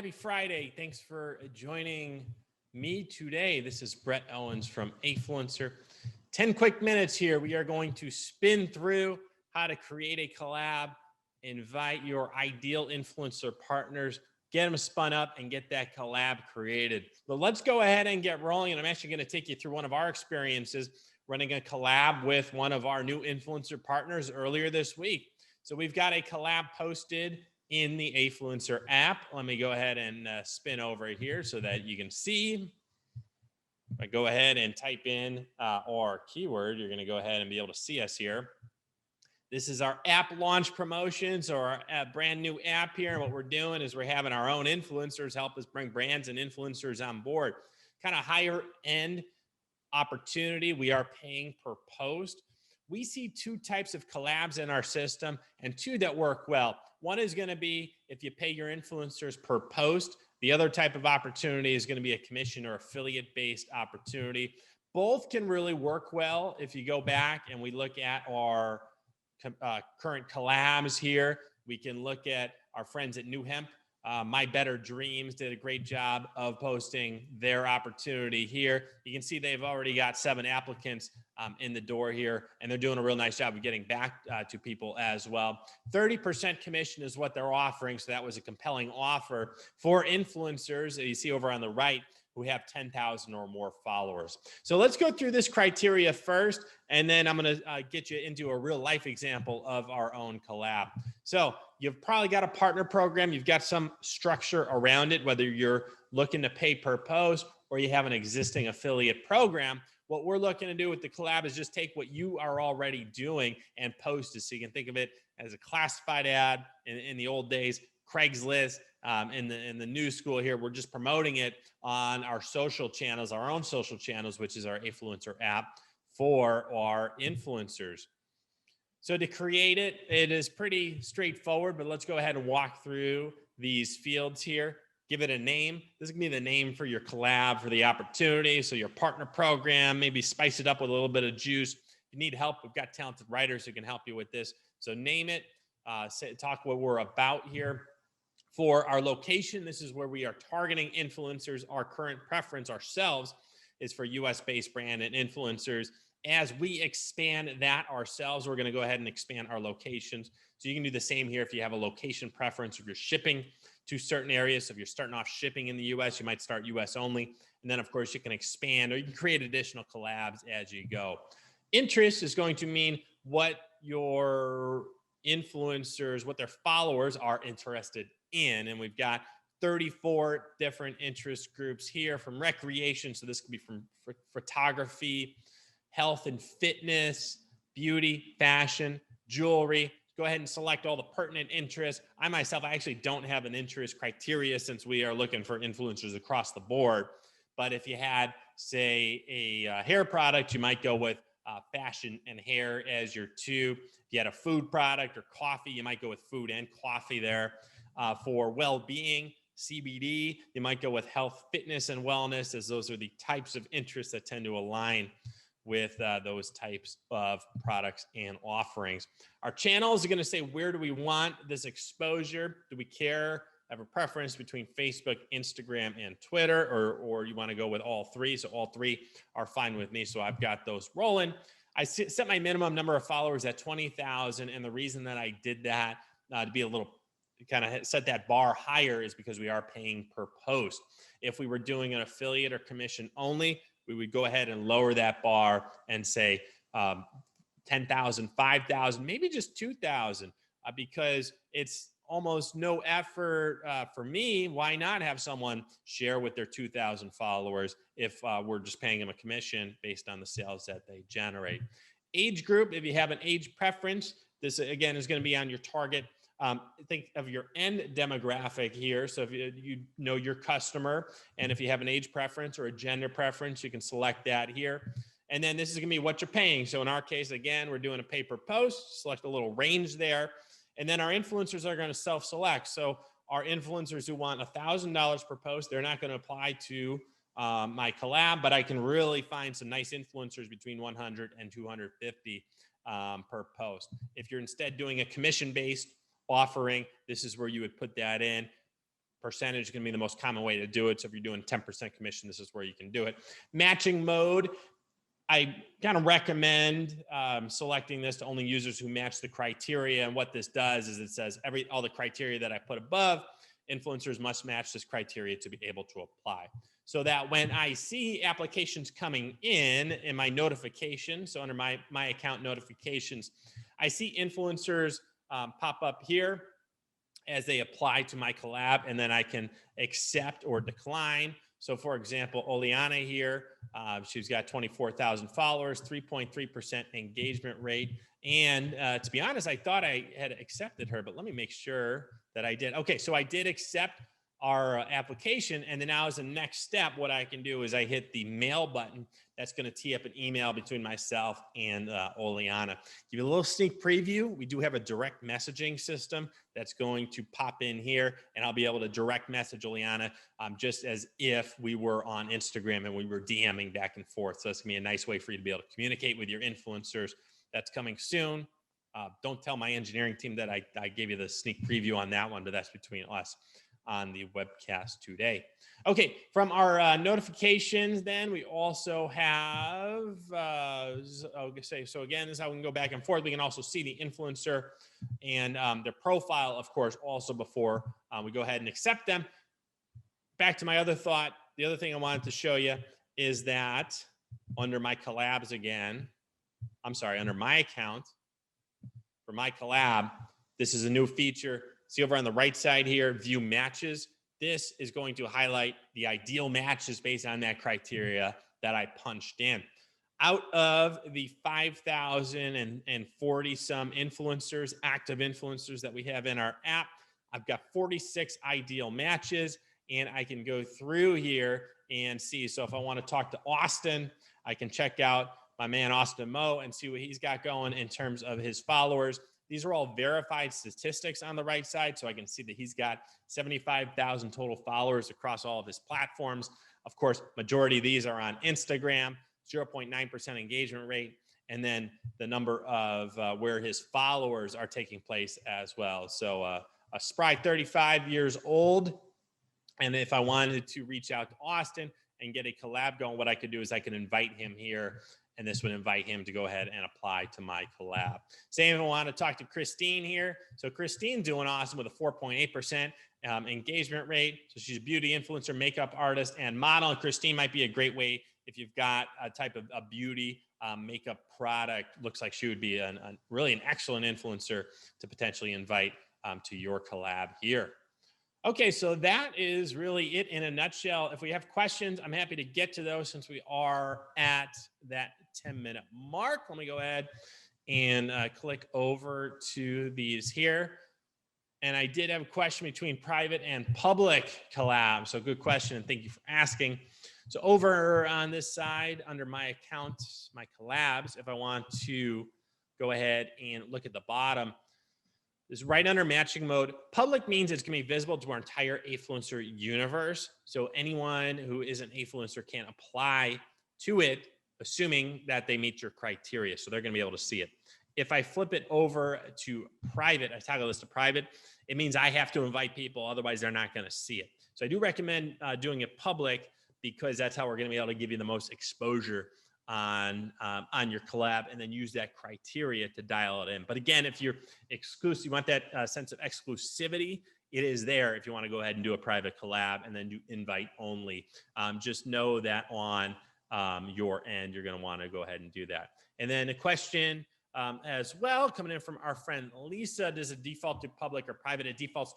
happy Friday. Thanks for joining me today. This is Brett Owens from Afluencer. 10 quick minutes here. We are going to spin through how to create a collab, invite your ideal influencer partners, get them spun up, and get that collab created. But let's go ahead and get rolling. And I'm actually going to take you through one of our experiences running a collab with one of our new influencer partners earlier this week. So we've got a collab posted in the Afluencer app. Let me go ahead and spin over here so that you can see. If I go ahead and type in our keyword, you're going to go ahead and be able to see us here. This is our app launch promotions, or our brand new app here. And what we're doing is we're having our own influencers help us bring brands and influencers on board. Kind of higher end opportunity. We are paying per post. We see two types of collabs in our system and two that work well. One is going to be if you pay your influencers per post. The other type of opportunity is going to be a commission or affiliate-based opportunity. Both can really work well. If you go back and we look at our current collabs here, we can look at our friends at New Hemp. My Better Dreams did a great job of posting their opportunity here. You can see they've already got 7 applicants in the door here, and they're doing a real nice job of getting back to people as well. 30% commission is what they're offering, so that was a compelling offer for influencers that you see over on the right who have 10,000 or more followers. So let's go through this criteria first, and then I'm going to get you into a real life example of our own collab. So you've probably got a partner program. You've got some structure around it, whether you're looking to pay per post or you have an existing affiliate program. What we're looking to do with the collab is just take what you are already doing and post it. So you can think of it as a classified ad in the old days, Craigslist. In the new school here, we're just promoting it on our social channels, our own social channels, which is our Afluencer app for our influencers. So to create it, it is pretty straightforward, but let's go ahead and walk through these fields here. Give it a name. This is going to be the name for your collab, for the opportunity. So your partner program, maybe spice it up with a little bit of juice. If you need help, we've got talented writers who can help you with this. So name it, talk what we're about here. For our location, this is where we are targeting influencers. Our current preference ourselves is for US-based brand and influencers. As we expand that ourselves, we're going to go ahead and expand our locations. So you can do the same here if you have a location preference, if you're shipping to certain areas. So if you're starting off shipping in the US, you might start US only. And then, of course, you can expand or you can create additional collabs as you go. Interest is going to mean what your influencers, what their followers are interested in. And we've got 34 different interest groups here, from recreation. So this could be from photography, health and fitness, beauty, fashion, jewelry. Go ahead and select all the pertinent interests. I myself, I actually don't have an interest criteria since we are looking for influencers across the board. But if you had, say, a hair product, you might go with fashion and hair as your two. If you had a food product or coffee, you might go with food and coffee there. For well-being, CBD, you might go with health, fitness, and wellness, as those are the types of interests that tend to align with those types of products and offerings. Our channels are going to say, where do we want this exposure? Do we care? Have a preference between Facebook, Instagram, and Twitter, or you want to go with all three? So all three are fine with me. So I've got those rolling. I set my minimum number of followers at 20,000. And the reason that I did that to be a little kind of set that bar higher is because we are paying per post. If we were doing an affiliate or commission only, we would go ahead and lower that bar and say 10,000, 5,000, maybe just 2,000, because it's almost no effort for me. Why not have someone share with their 2,000 followers if we're just paying them a commission based on the sales that they generate? Age group, if you have an age preference, this again is going to be on your target. Think of your end demographic here. So if you know your customer, and if you have an age preference or a gender preference, you can select that here. And then this is going to be what you're paying. So in our case, again, we're doing a pay per post, select a little range there. And then our influencers are going to self-select. So our influencers who want $1,000 per post, they're not going to apply to my collab, but I can really find some nice influencers between 100 and 250 per post. If you're instead doing a commission-based offering, this is where you would put that in. percentage is going to be the most common way to do it. So if you're doing 10% commission, this is where you can do it. Matching mode, I kind of recommend selecting this to only users who match the criteria. And what this does is it says all the criteria that I put above, influencers must match this criteria to be able to apply. So that when I see applications coming in my notification, so under my account notifications, I see influencers pop up here as they apply to my collab, and then I can accept or decline. So for example, Oleana here, she's got 24,000 followers, 3.3% engagement rate. And to be honest, I thought I had accepted her, but let me make sure that I did. Okay, so I did accept our application. And then now as a next step, what I can do is I hit the mail button. That's going to tee up an email between myself and Oleana. Give you a little sneak preview. We do have a direct messaging system that's going to pop in here, and I'll be able to direct message Oleana just as if we were on Instagram and we were DMing back and forth. So that's going to be a nice way for you to be able to communicate with your influencers. That's coming soon. Don't tell my engineering team that I gave you the sneak preview on that one, but that's between us on the webcast today. Okay, from our notifications, then we also have, so again, this is how we can go back and forth. We can also see the influencer and their profile, of course, also before we go ahead and accept them. Back to my other thought, the other thing I wanted to show you is that under my collabs again, under my account, for my collab, this is a new feature. See over on the right side here, view matches. This is going to highlight the ideal matches based on that criteria that I punched in. Out of the 5,040 some influencers, active influencers that we have in our app, I've got 46 ideal matches, and I can go through here and see. So if I want to talk to Austin, I can check out my man Austin Moe and see what he's got going in terms of his followers. These are all verified statistics on the right side, so I can see that he's got 75,000 total followers across all of his platforms. Of course, majority of these are on Instagram, 0.9% engagement rate, and then the number of where his followers are taking place as well. So a spry 35 years old, and if I wanted to reach out to Austin and get a collab going, what I could do is I could invite him here, and this would invite him to go ahead and apply to my collab. Same if I want to talk to Christine here. So Christine's doing awesome with a 4.8% engagement rate. So she's a beauty influencer, makeup artist, and model. And Christine might be a great way if you've got a type of a beauty makeup product. Looks like she would be really an excellent influencer to potentially invite to your collab here. Okay, so that is really it in a nutshell. If we have questions, I'm happy to get to those since we are at that 10-minute mark. Let me go ahead and click over to these here. And I did have a question between private and public collab. So good question, and thank you for asking. So over on this side, under my account, my collabs, if I want to go ahead and look at the bottom, this is right under matching mode. Public means it's going to be visible to our entire Afluencer universe. So anyone who is an Afluencer can apply to it, assuming that they meet your criteria. So they're going to be able to see it. If I flip it over to private, I toggle this to private, it means I have to invite people. Otherwise, they're not going to see it. So I do recommend doing it public because that's how we're going to be able to give you the most exposure on your collab, and then use that criteria to dial it in. But again, if you're exclusive, you want that sense of exclusivity, it is there if you want to go ahead and do a private collab and then do invite only. Just know that on your end, you're going to want to go ahead and do that. And then a question as well coming in from our friend Lisa: does it default to public or private? It defaults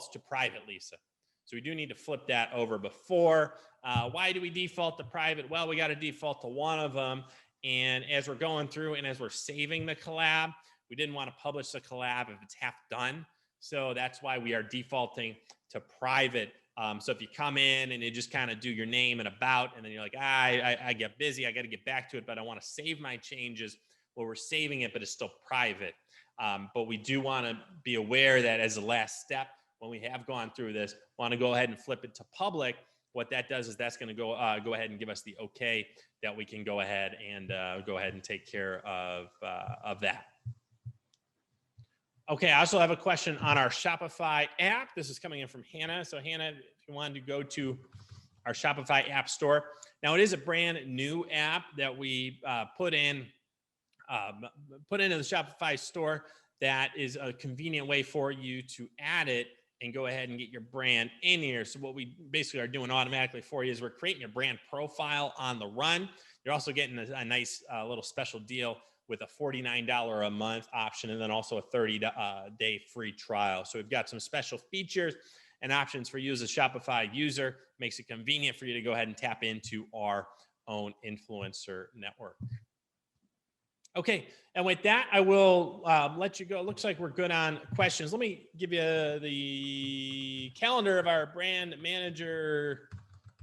to private, Lisa. So we do need to flip that over before. Why do we default to private? Well, we got to default to one of them. And as we're going through and as we're saving the collab, we didn't want to publish the collab if it's half done. So that's why we are defaulting to private. So if you come in and you just kind of do your name and about, and then you're like, I get busy, I got to get back to it, but I want to save my changes. Well, we're saving it, but it's still private. But we do want to be aware that as a last step, when we have gone through this, want to go ahead and flip it to public. What that does is that's going to go ahead and give us the okay that we can go ahead and take care of that. Okay, I also have a question on our Shopify app. This is coming in from Hannah. So Hannah, if you wanted to go to our Shopify App Store. Now, it is a brand new app that we put into the Shopify store. That is a convenient way for you to add it and go ahead and get your brand in here. So what we basically are doing automatically for you is we're creating your brand profile on the run. You're also getting a nice little special deal with a $49 a month option, and then also a 30-day free trial. So we've got some special features and options for you as a Shopify user. Makes it convenient for you to go ahead and tap into our own influencer network. Okay, and with that, I will let you go. It looks like we're good on questions. Let me give you the calendar of our brand manager,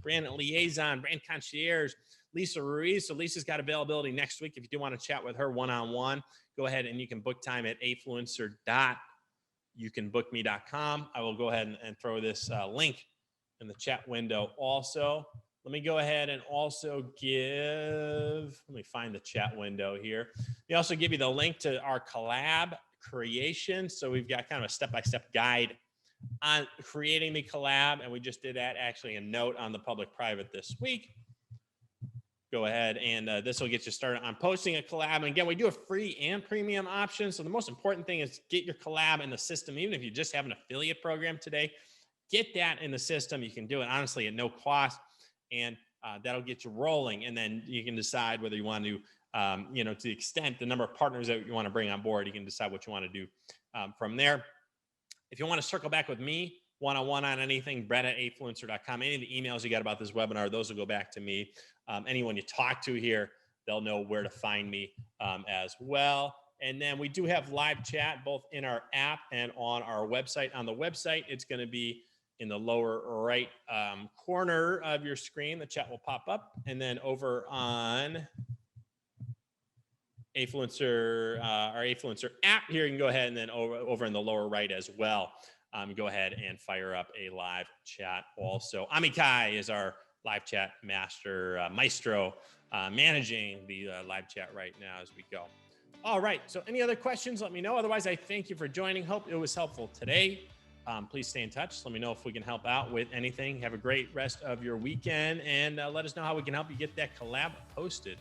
brand liaison, brand concierge, Lisa Ruiz. So Lisa's got availability next week. If you do want to chat with her one-on-one, go ahead and you can book time at afluencer.youcanbookme.com. I will go ahead and throw this link in the chat window also. Let me go ahead and also let me find the chat window here. We also give you the link to our collab creation. So we've got kind of a step-by-step guide on creating the collab. And we just did that, actually a note on the public private this week. Go ahead and this will get you started on posting a collab. And again, we do a free and premium option. So the most important thing is get your collab in the system. Even if you just have an affiliate program today, get that in the system. You can do it honestly at no cost. And that'll get you rolling. And then you can decide whether you want to, to the extent the number of partners that you want to bring on board, you can decide what you want to do from there. If you want to circle back with me one-on-one on anything, Brett@afluencer.com. Any of the emails you got about this webinar, those will go back to me. Anyone you talk to here, they'll know where to find me as well. And then we do have live chat both in our app and on our website. On the website, it's going to be in the lower right corner of your screen. The chat will pop up. And then over on Afluencer, our Afluencer app here, you can go ahead and then over in the lower right as well, go ahead and fire up a live chat also. Amikai is our live chat maestro, managing the live chat right now as we go. All right, so any other questions, let me know. Otherwise, I thank you for joining. Hope it was helpful today. Please stay in touch. Let me know if we can help out with anything. Have a great rest of your weekend, and let us know how we can help you get that collab posted.